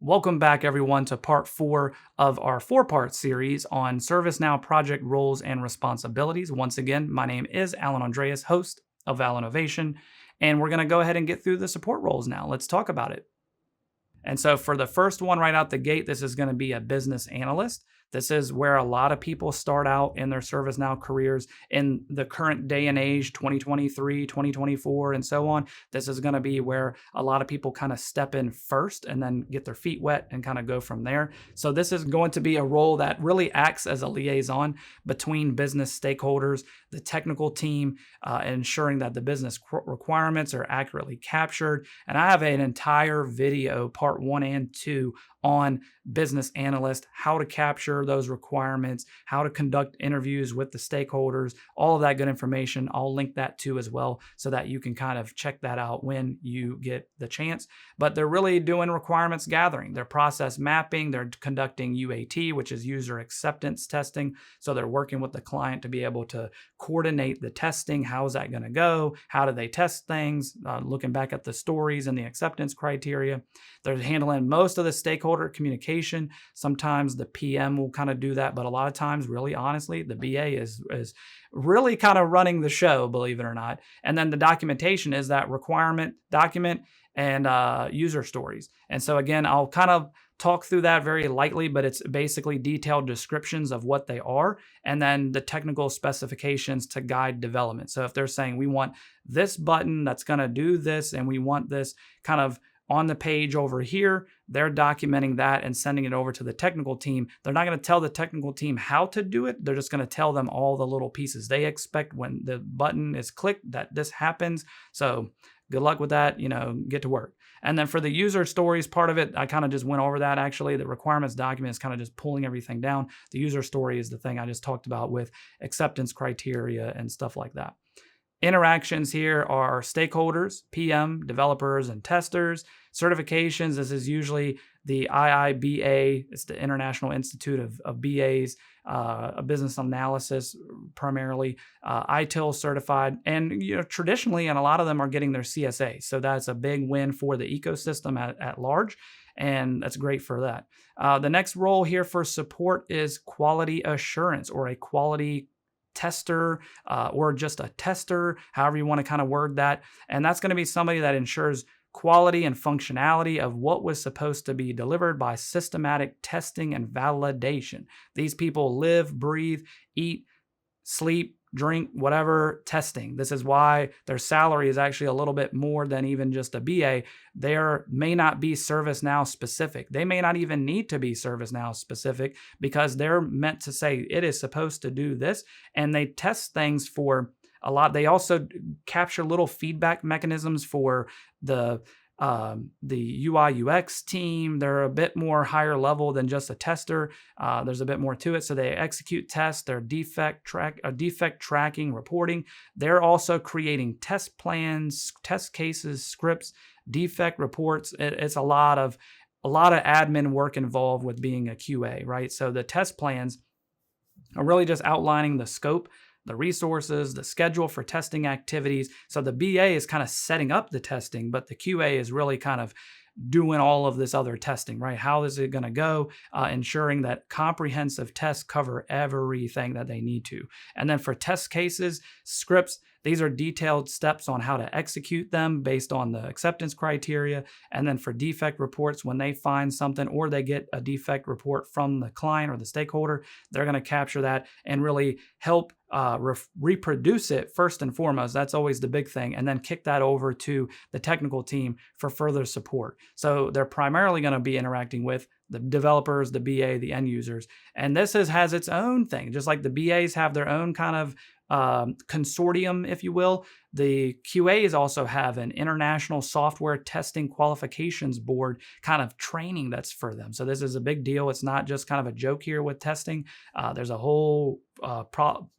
Welcome back, everyone, to part 4 of our 4-part series on ServiceNow project roles and responsibilities. Once again, my name is Alan Andreas, host of Val Innovation, and we're going to go ahead and get through the support roles now. Let's talk about it. And so for the first one right out the gate, this is going to be a business analyst. This is where a lot of people start out in their ServiceNow careers in the current day and age, 2023, 2024, and so on. This is going to be where a lot of people kind of step in first and then get their feet wet and kind of go from there. So this is going to be a role that really acts as a liaison between business stakeholders, the technical team, ensuring that the business requirements are accurately captured. And I have an entire video, part 1 and 2, on business analyst, how to capture those requirements, how to conduct interviews with the stakeholders, all of that good information. I'll link that too as well so that you can kind of check that out when you get the chance. But they're really doing requirements gathering. They're process mapping. They're conducting UAT, which is user acceptance testing. So they're working with the client to be able to coordinate the testing. How is that going to go? How do they test things? Looking back at the stories and the acceptance criteria. They're handling most of the stakeholder communication. Sometimes the PM will kind of do that, but a lot of times, really honestly, the BA is really kind of running the show, believe it or not. And then the documentation is that requirement document and user stories. And so again, I'll kind of talk through that very lightly, but it's basically detailed descriptions of what they are and then the technical specifications to guide development. So if they're saying we want this button that's going to do this and we want this kind of on the page over here, they're documenting that and sending it over to the technical team. They're not going to tell the technical team how to do it. They're just going to tell them all the little pieces. They expect when the button is clicked that this happens. So good luck with that, get to work. And then for the user stories part of it, I kind of just went over that actually. The requirements document is kind of just pulling everything down. The user story is the thing I just talked about with acceptance criteria and stuff like that. Interactions here are stakeholders, PM, developers, and testers. Certifications, this is usually the IIBA, it's the International Institute of BAs, a business analysis primarily, ITIL certified, and traditionally, and a lot of them are getting their CSA. So that's a big win for the ecosystem at large, and that's great for that. The next role here for support is quality assurance or a quality tester or just a tester, however you want to kind of word that. And that's going to be somebody that ensures quality and functionality of what was supposed to be delivered by systematic testing and validation. These people live, breathe, eat, sleep, drink, whatever, testing. This is why their salary is actually a little bit more than even just a BA. They may not be ServiceNow specific. They may not even need to be ServiceNow specific because they're meant to say it is supposed to do this. And they test things for a lot. They also capture little feedback mechanisms for the UI UX team. They're a bit more higher level than just a tester. There's a bit more to it. So they execute tests, they're defect tracking, reporting. They're also creating test plans, test cases, scripts, defect reports. It's a lot of admin work involved with being a QA, right? So the test plans are really just outlining the scope, the resources, the schedule for testing activities. So the BA is kind of setting up the testing, but the QA is really kind of doing all of this other testing, right? How is it going to go? Ensuring that comprehensive tests cover everything that they need to. And then for test cases, scripts, these are detailed steps on how to execute them based on the acceptance criteria. And then for defect reports, when they find something or they get a defect report from the client or the stakeholder, they're going to capture that and really help reproduce it first and foremost. That's always the big thing. And then kick that over to the technical team for further support. So they're primarily going to be interacting with the developers, the BA, the end users. And this has its own thing. Just like the BAs have their own kind of consortium, if you will, the QAs also have an international software testing qualifications board kind of training that's for them. So this is a big deal. It's not just kind of a joke here with testing. There's a whole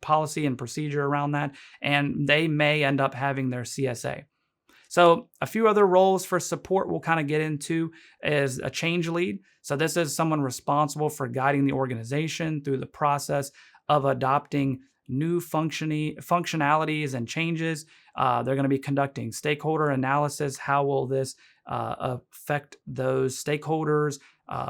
policy and procedure around that, and they may end up having their CSA. So a few other roles for support we'll kind of get into is a change lead. So this is someone responsible for guiding the organization through the process of adopting new functionalities and changes. They're going to be conducting stakeholder analysis. How will this affect those stakeholders.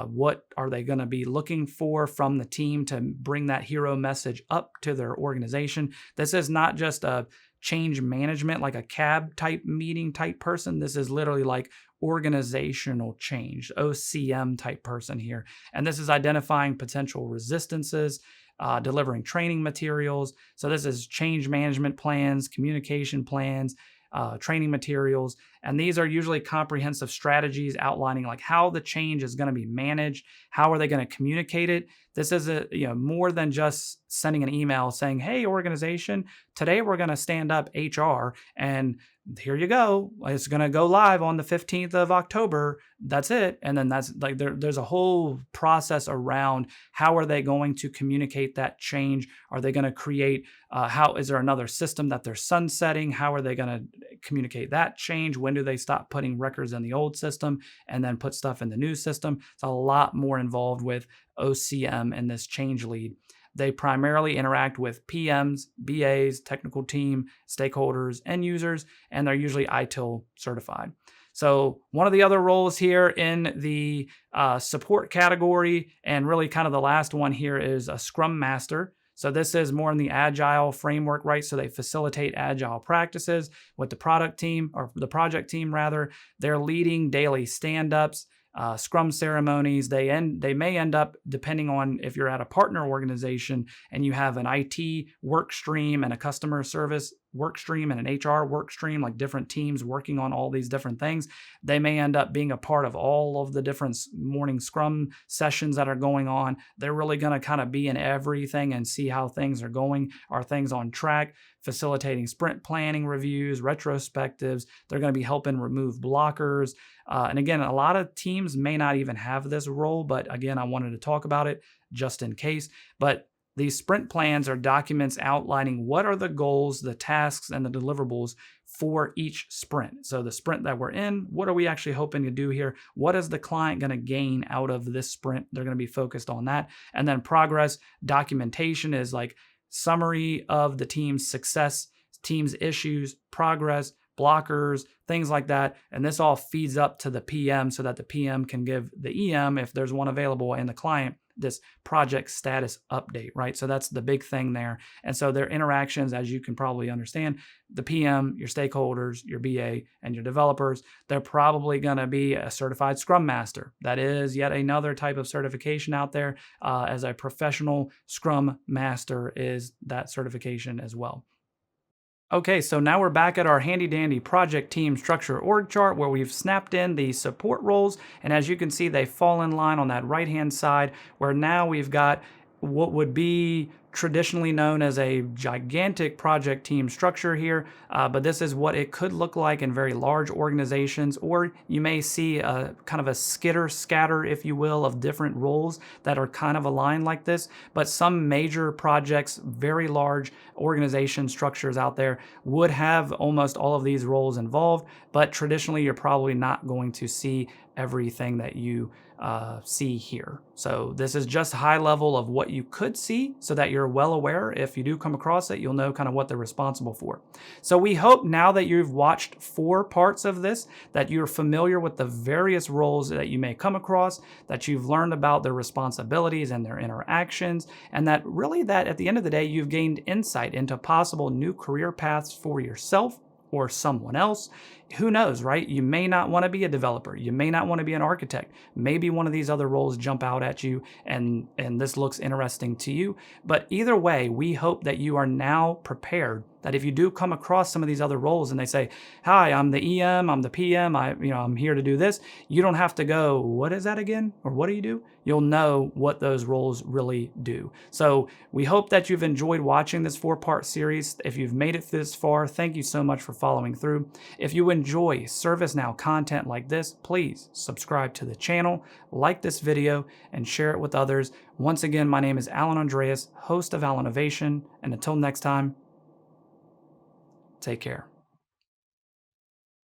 What are they going to be looking for from the team to bring that hero message up to their organization? This is not just a change management, like a cab type meeting type person. This is literally like organizational change, OCM type person here. And this is identifying potential resistances, delivering training materials. So this is change management plans, communication plans, training materials. And these are usually comprehensive strategies outlining like how the change is going to be managed. How are they going to communicate it? This is more than just sending an email saying, hey, organization, today we're going to stand up HR and here you go. It's going to go live on the 15th of October. That's it. And then that's like there's a whole process around how are they going to communicate that change? Are they going to create, how is there another system that they're sunsetting? How are they going to communicate that change? When do they stop putting records in the old system and then put stuff in the new system? It's a lot more involved with OCM and this change lead. They primarily interact with PMs, BAs, technical team, stakeholders, end users, and they're usually ITIL certified. So one of the other roles here in the support category, and really kind of the last one here, is a Scrum Master. So this is more in the agile framework, right? So they facilitate agile practices with the product team, or the project team rather. They're leading daily stand-ups, Scrum ceremonies. They may end up, depending on if you're at a partner organization and you have an IT work stream and a customer service work stream and an HR work stream, like different teams working on all these different things, they may end up being a part of all of the different morning Scrum sessions that are going on. They're really going to kind of be in everything and see how things are going. Are things on track? Facilitating sprint planning reviews, retrospectives. They're going to be helping remove blockers. And again, a lot of teams may not even have this role, but again, I wanted to talk about it just in case. But these sprint plans are documents outlining what are the goals, the tasks, and the deliverables for each sprint. So the sprint that we're in, what are we actually hoping to do here? What is the client going to gain out of this sprint? They're going to be focused on that. And then progress documentation is like summary of the team's success, team's issues, progress, blockers, things like that. And this all feeds up to the PM so that the PM can give the EM, if there's one available, and the client this project status update, right? So that's the big thing there. And so their interactions, as you can probably understand, the PM, your stakeholders, your BA, and your developers, they're probably going to be a certified Scrum Master. That is yet another type of certification out there. As a professional Scrum Master is that certification as well. Okay, so now we're back at our handy dandy project team structure org chart where we've snapped in the support roles. And as you can see, they fall in line on that right-hand side where now we've got what would be traditionally known as a gigantic project team structure here, but this is what it could look like in very large organizations, or you may see a kind of a scatter, if you will, of different roles that are kind of aligned like this. But some major projects, very large organization structures out there would have almost all of these roles involved, but traditionally you're probably not going to see everything that you see here. So this is just high level of what you could see so that you're well aware. If you do come across it, you'll know kind of what they're responsible for. So we hope now that you've watched 4 parts of this, that you're familiar with the various roles that you may come across, that you've learned about their responsibilities and their interactions, and that really that at the end of the day, you've gained insight into possible new career paths for yourself or someone else. Who knows, right? You may not want to be a developer. You may not want to be an architect. Maybe one of these other roles jump out at you and this looks interesting to you. But either way, we hope that you are now prepared that if you do come across some of these other roles and they say, hi, I'm the EM, I'm the PM, I'm here to do this, you don't have to go, what is that again? Or what do you do? You'll know what those roles really do. So we hope that you've enjoyed watching this 4-part series. If you've made it this far, thank you so much for following through. If you enjoy ServiceNow content like this, please subscribe to the channel, like this video, and share it with others. Once again, my name is Alan Andreas, host of Alan Innovation, and until next time, take care.